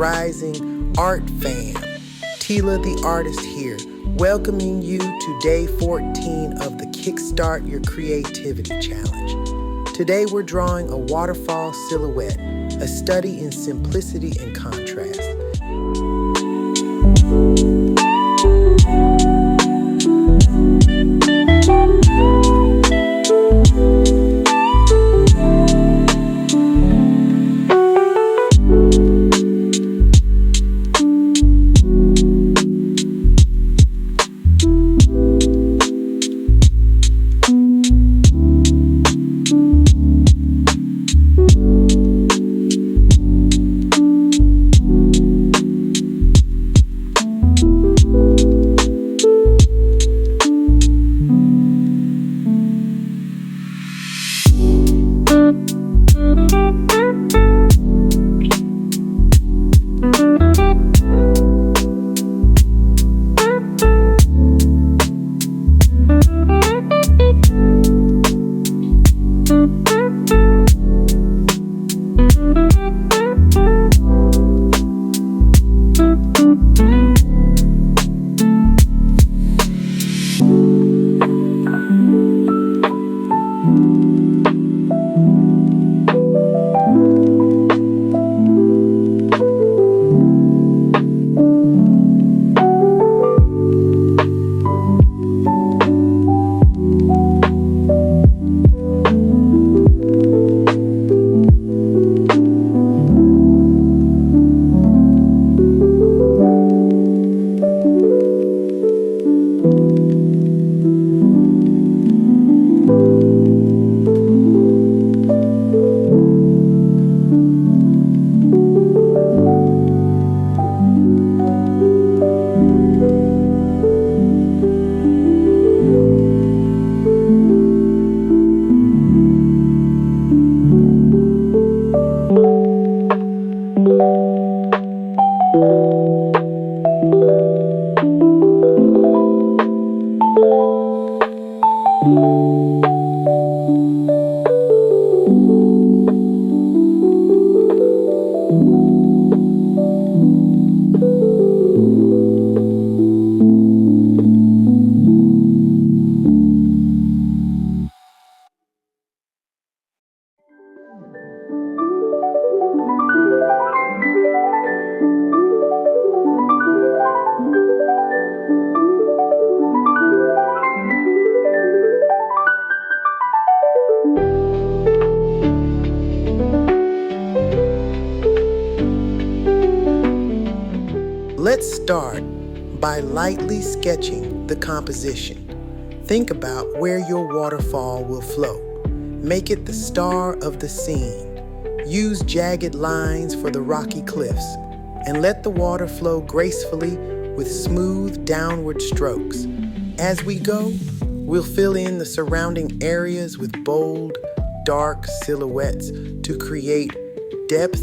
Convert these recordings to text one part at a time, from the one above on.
rising art fam. Tila the Artist here, welcoming you to day 14 of the Kickstart Your Creativity Challenge. Today we're drawing a waterfall silhouette, a study in simplicity and contrast. Let's start by lightly sketching the composition. Think about where your waterfall will flow. Make it the star of the scene. Use jagged lines for the rocky cliffs, and let the water flow gracefully with smooth downward strokes. As we go, we'll fill in the surrounding areas with bold, dark silhouettes to create depth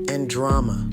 and drama.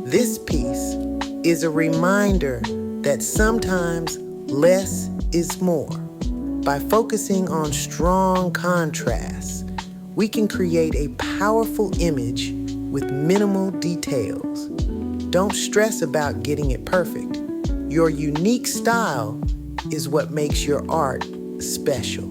This piece is a reminder that sometimes less is more. By focusing on strong contrasts, we can create a powerful image with minimal details. Don't stress about getting it perfect. Your unique style is what makes your art special.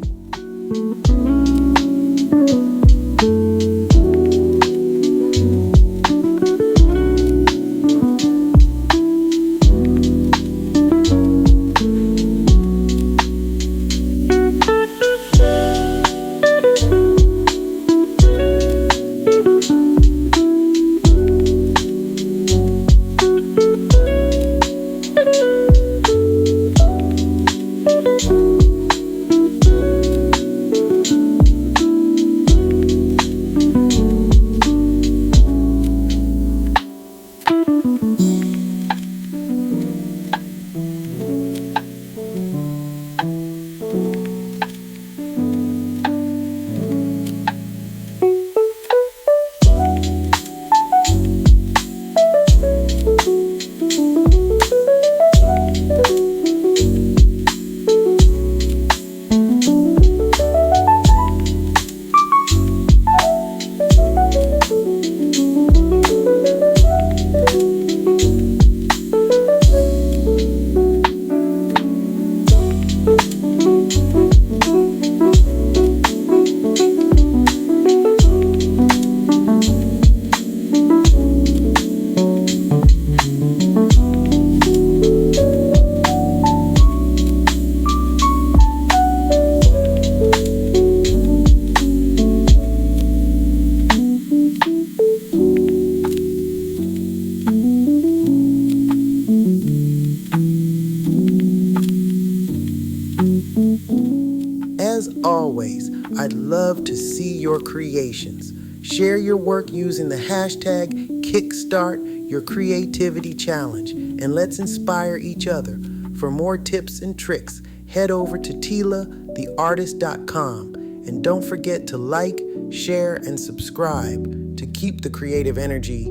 As always, I'd love to see your creations. Share your work using the hashtag Kickstart Your Creativity Challenge, and let's inspire each other. For more tips and tricks, head over to tilatheartist.com, and don't forget to like, share, and subscribe to keep the creative energy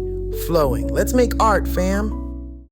flowing. Let's make art, fam!